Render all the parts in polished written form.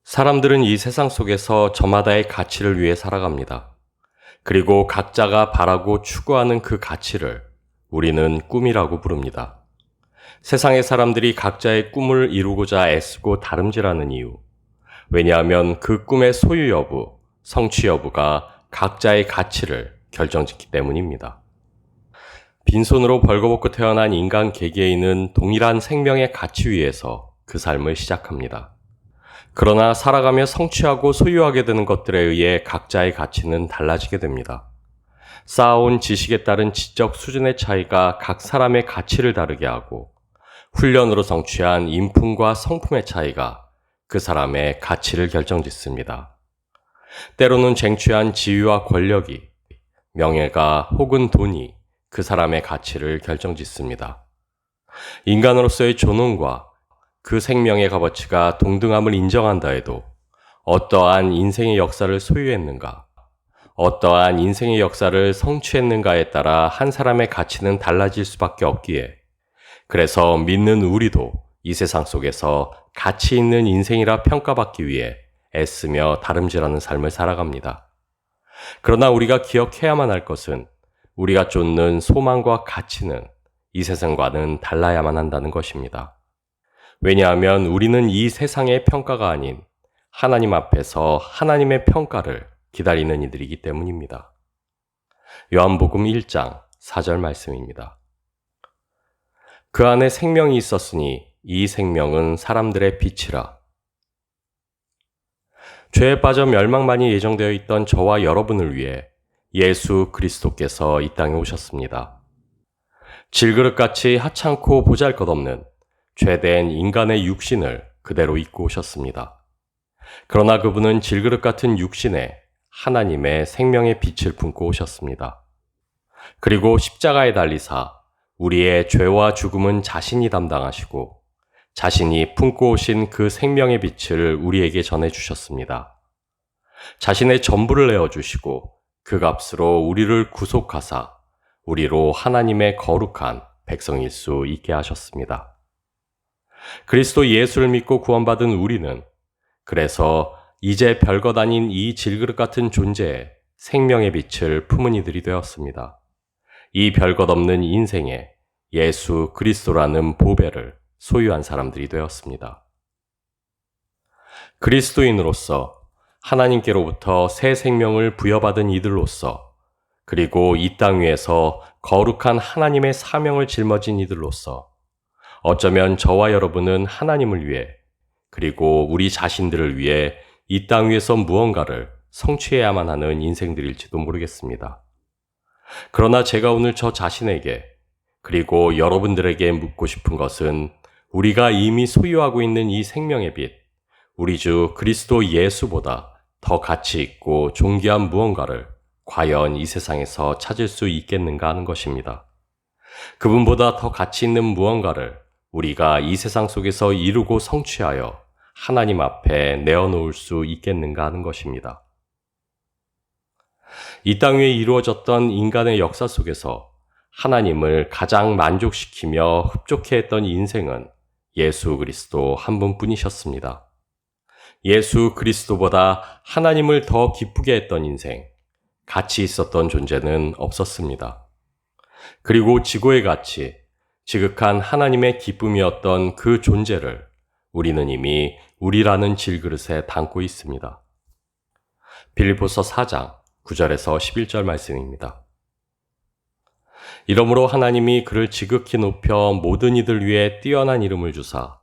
사람들은 이 세상 속에서 저마다의 가치를 위해 살아갑니다. 그리고 각자가 바라고 추구하는 그 가치를 우리는 꿈이라고 부릅니다. 세상의 사람들이 각자의 꿈을 이루고자 애쓰고 다름질하는 이유. 왜냐하면 그 꿈의 소유 여부, 성취 여부가 각자의 가치를 결정짓기 때문입니다. 빈손으로 벌거벗고 태어난 인간 개개인은 동일한 생명의 가치 위에서 그 삶을 시작합니다. 그러나 살아가며 성취하고 소유하게 되는 것들에 의해 각자의 가치는 달라지게 됩니다. 쌓아온 지식에 따른 지적 수준의 차이가 각 사람의 가치를 다르게 하고 훈련으로 성취한 인품과 성품의 차이가 그 사람의 가치를 결정짓습니다. 때로는 쟁취한 지위와 권력이, 명예가 혹은 돈이 그 사람의 가치를 결정짓습니다. 인간으로서의 존엄과 그 생명의 값어치가 동등함을 인정한다 해도 어떠한 인생의 역사를 소유했는가, 어떠한 인생의 역사를 성취했는가에 따라 한 사람의 가치는 달라질 수밖에 없기에 그래서 믿는 우리도 이 세상 속에서 가치 있는 인생이라 평가받기 위해 애쓰며 다름질하는 삶을 살아갑니다. 그러나 우리가 기억해야만 할 것은 우리가 쫓는 소망과 가치는 이 세상과는 달라야만 한다는 것입니다. 왜냐하면 우리는 이 세상의 평가가 아닌 하나님 앞에서 하나님의 평가를 기다리는 이들이기 때문입니다. 요한복음 1장 4절 말씀입니다. 그 안에 생명이 있었으니 이 생명은 사람들의 빛이라. 죄에 빠져 멸망만이 예정되어 있던 저와 여러분을 위해 예수 그리스도께서 이 땅에 오셨습니다. 질그릇같이 하찮고 보잘것없는 죄된 인간의 육신을 그대로 입고 오셨습니다. 그러나 그분은 질그릇 같은 육신에 하나님의 생명의 빛을 품고 오셨습니다. 그리고 십자가에 달리사 우리의 죄와 죽음은 자신이 담당하시고 자신이 품고 오신 그 생명의 빛을 우리에게 전해주셨습니다. 자신의 전부를 내어주시고 그 값으로 우리를 구속하사 우리로 하나님의 거룩한 백성일 수 있게 하셨습니다. 그리스도 예수를 믿고 구원받은 우리는 그래서 이제 별것 아닌 이 질그릇 같은 존재에 생명의 빛을 품은 이들이 되었습니다. 이 별것 없는 인생에 예수 그리스도라는 보배를 소유한 사람들이 되었습니다. 그리스도인으로서 하나님께로부터 새 생명을 부여받은 이들로서 그리고 이 땅 위에서 거룩한 하나님의 사명을 짊어진 이들로서 어쩌면 저와 여러분은 하나님을 위해 그리고 우리 자신들을 위해 이 땅 위에서 무언가를 성취해야만 하는 인생들일지도 모르겠습니다. 그러나 제가 오늘 저 자신에게 그리고 여러분들에게 묻고 싶은 것은 우리가 이미 소유하고 있는 이 생명의 빛, 우리 주 그리스도 예수보다 더 가치 있고 존귀한 무언가를 과연 이 세상에서 찾을 수 있겠는가 하는 것입니다. 그분보다 더 가치 있는 무언가를 우리가 이 세상 속에서 이루고 성취하여 하나님 앞에 내어놓을 수 있겠는가 하는 것입니다. 이 땅 위에 이루어졌던 인간의 역사 속에서 하나님을 가장 만족시키며 흡족해 했던 인생은 예수 그리스도 한 분뿐이셨습니다. 예수 그리스도보다 하나님을 더 기쁘게 했던 인생, 가치 있었던 존재는 없었습니다. 그리고 지고의 가치, 지극한 하나님의 기쁨이었던 그 존재를 우리는 이미 우리라는 질그릇에 담고 있습니다. 빌립보서 4장 9절에서 11절 말씀입니다. 이러므로 하나님이 그를 지극히 높여 모든 이들 위에 뛰어난 이름을 주사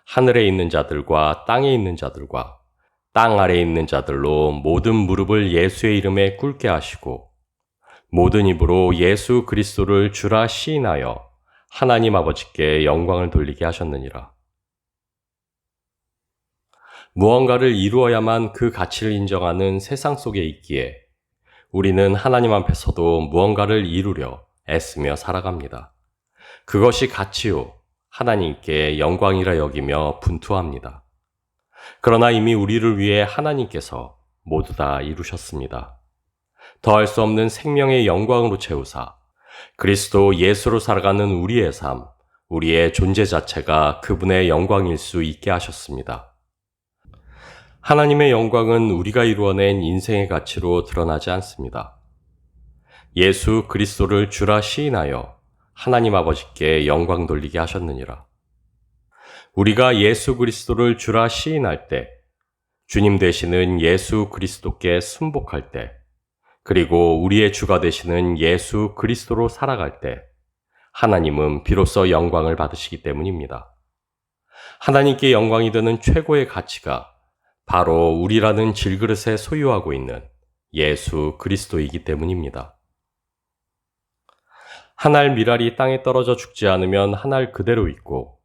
하늘에 있는 자들과 땅에 있는 자들과 땅 아래에 있는 자들로 모든 무릎을 예수의 이름에 꿇게 하시고 모든 입으로 예수 그리스도를 주라 시인하여 하나님 아버지께 영광을 돌리게 하셨느니라. 무언가를 이루어야만 그 가치를 인정하는 세상 속에 있기에 우리는 하나님 앞에서도 무언가를 이루려 애쓰며 살아갑니다. 그것이 가치요 하나님께 영광이라 여기며 분투합니다. 그러나 이미 우리를 위해 하나님께서 모두 다 이루셨습니다. 더할 수 없는 생명의 영광으로 채우사 그리스도 예수로 살아가는 우리의 삶, 우리의 존재 자체가 그분의 영광일 수 있게 하셨습니다. 하나님의 영광은 우리가 이루어낸 인생의 가치로 드러나지 않습니다. 예수 그리스도를 주라 시인하여 하나님 아버지께 영광 돌리게 하셨느니라. 우리가 예수 그리스도를 주라 시인할 때, 주님 되시는 예수 그리스도께 순복할 때, 그리고 우리의 주가 되시는 예수 그리스도로 살아갈 때, 하나님은 비로소 영광을 받으시기 때문입니다. 하나님께 영광이 되는 최고의 가치가 바로 우리라는 질그릇에 소유하고 있는 예수 그리스도이기 때문입니다. 한 알 밀알이 땅에 떨어져 죽지 않으면 한 알 그대로 있고,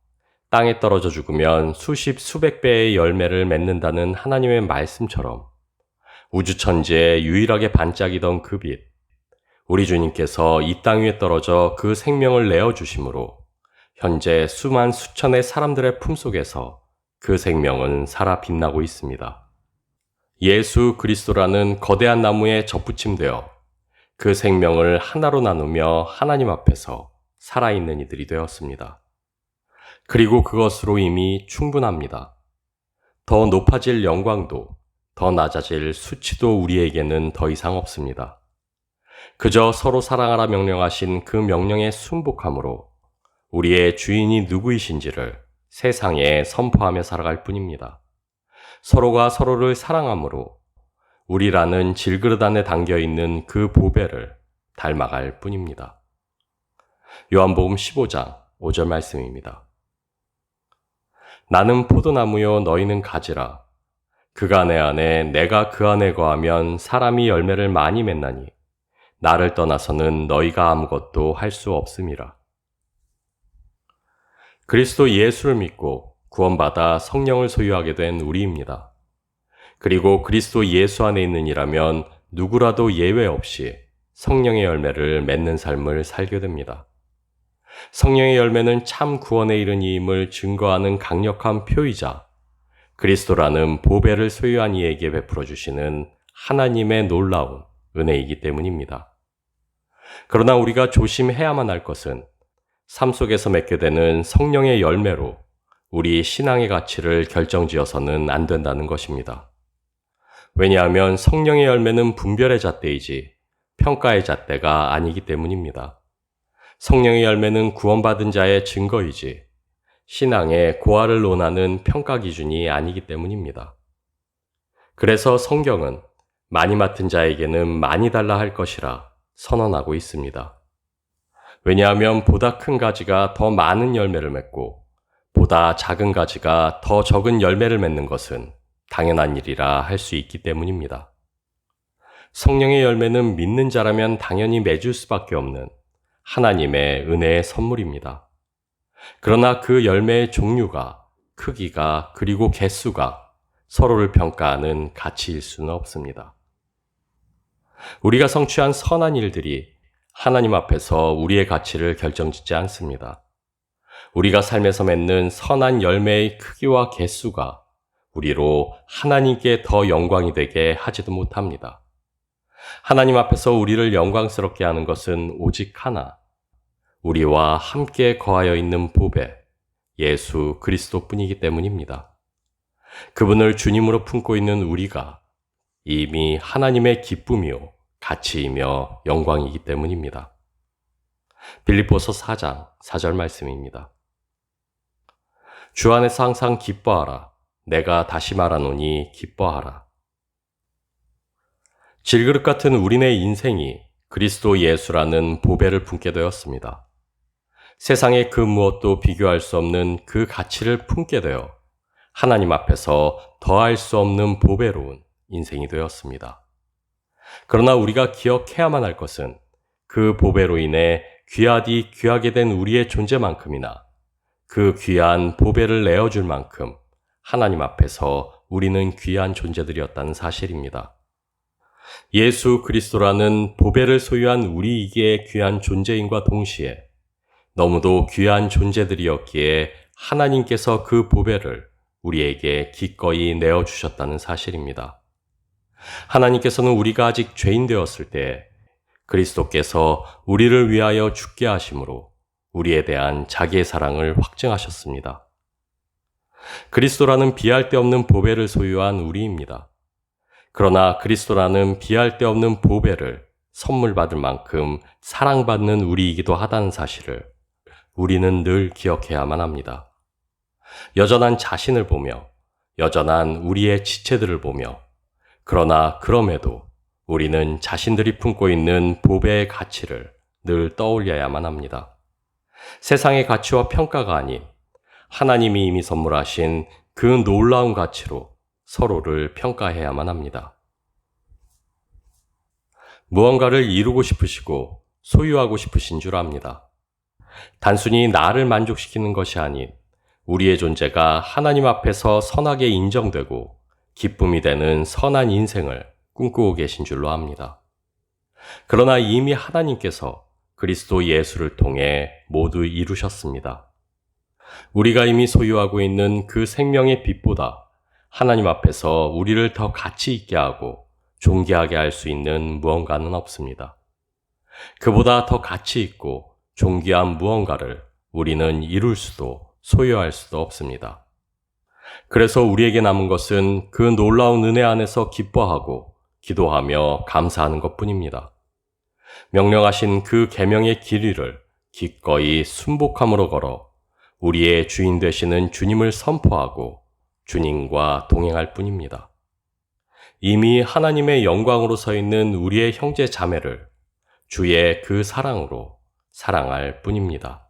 땅에 떨어져 죽으면 수십 수백 배의 열매를 맺는다는 하나님의 말씀처럼 우주천지에 유일하게 반짝이던 그 빛, 우리 주님께서 이 땅 위에 떨어져 그 생명을 내어주심으로 현재 수만 수천의 사람들의 품속에서 그 생명은 살아 빛나고 있습니다. 예수 그리스도라는 거대한 나무에 접붙임되어 그 생명을 하나로 나누며 하나님 앞에서 살아있는 이들이 되었습니다. 그리고 그것으로 이미 충분합니다. 더 높아질 영광도, 더 낮아질 수치도 우리에게는 더 이상 없습니다. 그저 서로 사랑하라 명령하신 그 명령에 순복함으로 우리의 주인이 누구이신지를 세상에 선포하며 살아갈 뿐입니다. 서로가 서로를 사랑함으로 우리라는 질그릇 안에 담겨있는 그 보배를 닮아갈 뿐입니다. 요한복음 15장 5절 말씀입니다. 나는 포도나무요 너희는 가지라. 그가 내 안에 내가 그 안에 거하면 사람이 열매를 많이 맺나니 나를 떠나서는 너희가 아무것도 할 수 없음이라. 그리스도 예수를 믿고 구원받아 성령을 소유하게 된 우리입니다. 그리고 그리스도 예수 안에 있는 이라면 누구라도 예외 없이 성령의 열매를 맺는 삶을 살게 됩니다. 성령의 열매는 참 구원에 이른 이임을 증거하는 강력한 표이자 그리스도라는 보배를 소유한 이에게 베풀어 주시는 하나님의 놀라운 은혜이기 때문입니다. 그러나 우리가 조심해야만 할 것은 삶 속에서 맺게 되는 성령의 열매로 우리 신앙의 가치를 결정지어서는 안 된다는 것입니다. 왜냐하면 성령의 열매는 분별의 잣대이지 평가의 잣대가 아니기 때문입니다. 성령의 열매는 구원받은 자의 증거이지 신앙의 고하를 논하는 평가 기준이 아니기 때문입니다. 그래서 성경은 많이 맡은 자에게는 많이 달라 할 것이라 선언하고 있습니다. 왜냐하면 보다 큰 가지가 더 많은 열매를 맺고 보다 작은 가지가 더 적은 열매를 맺는 것은 당연한 일이라 할 수 있기 때문입니다. 성령의 열매는 믿는 자라면 당연히 맺을 수밖에 없는 하나님의 은혜의 선물입니다. 그러나 그 열매의 종류가, 크기가, 그리고 개수가 서로를 평가하는 가치일 수는 없습니다. 우리가 성취한 선한 일들이 하나님 앞에서 우리의 가치를 결정짓지 않습니다. 우리가 삶에서 맺는 선한 열매의 크기와 개수가 우리로 하나님께 더 영광이 되게 하지도 못합니다. 하나님 앞에서 우리를 영광스럽게 하는 것은 오직 하나, 우리와 함께 거하여 있는 보배, 예수 그리스도뿐이기 때문입니다. 그분을 주님으로 품고 있는 우리가 이미 하나님의 기쁨이요, 가치이며 영광이기 때문입니다. 빌립보서 4장 4절 말씀입니다. 주 안에서 항상 기뻐하라. 내가 다시 말하노니 기뻐하라. 질그릇 같은 우리네 인생이 그리스도 예수라는 보배를 품게 되었습니다. 세상의 그 무엇도 비교할 수 없는 그 가치를 품게 되어 하나님 앞에서 더할 수 없는 보배로운 인생이 되었습니다. 그러나 우리가 기억해야만 할 것은 그 보배로 인해 귀하디 귀하게 된 우리의 존재만큼이나 그 귀한 보배를 내어줄 만큼 하나님 앞에서 우리는 귀한 존재들이었다는 사실입니다. 예수 그리스도라는 보배를 소유한 우리에게 귀한 존재인과 동시에 너무도 귀한 존재들이었기에 하나님께서 그 보배를 우리에게 기꺼이 내어주셨다는 사실입니다. 하나님께서는 우리가 아직 죄인 되었을 때 그리스도께서 우리를 위하여 죽게 하심으로 우리에 대한 자기의 사랑을 확증하셨습니다. 그리스도라는 비할 데 없는 보배를 소유한 우리입니다. 그러나 그리스도라는 비할 데 없는 보배를 선물 받을 만큼 사랑받는 우리이기도 하다는 사실을 우리는 늘 기억해야만 합니다. 여전한 자신을 보며, 여전한 우리의 지체들을 보며, 그러나 그럼에도 우리는 자신들이 품고 있는 보배의 가치를 늘 떠올려야만 합니다. 세상의 가치와 평가가 아닌 하나님이 이미 선물하신 그 놀라운 가치로 서로를 평가해야만 합니다. 무언가를 이루고 싶으시고 소유하고 싶으신 줄 압니다. 단순히 나를 만족시키는 것이 아닌 우리의 존재가 하나님 앞에서 선하게 인정되고 기쁨이 되는 선한 인생을 꿈꾸고 계신 줄로 압니다. 그러나 이미 하나님께서 그리스도 예수를 통해 모두 이루셨습니다. 우리가 이미 소유하고 있는 그 생명의 빛보다 하나님 앞에서 우리를 더 가치 있게 하고 존귀하게 할 수 있는 무언가는 없습니다. 그보다 더 가치 있고 존귀한 무언가를 우리는 이룰 수도 소유할 수도 없습니다. 그래서 우리에게 남은 것은 그 놀라운 은혜 안에서 기뻐하고 기도하며 감사하는 것뿐입니다. 명령하신 그 계명의 길 위를 기꺼이 순복함으로 걸어 우리의 주인 되시는 주님을 선포하고 주님과 동행할 뿐입니다. 이미 하나님의 영광으로 서 있는 우리의 형제 자매를 주의 그 사랑으로 사랑할 뿐입니다.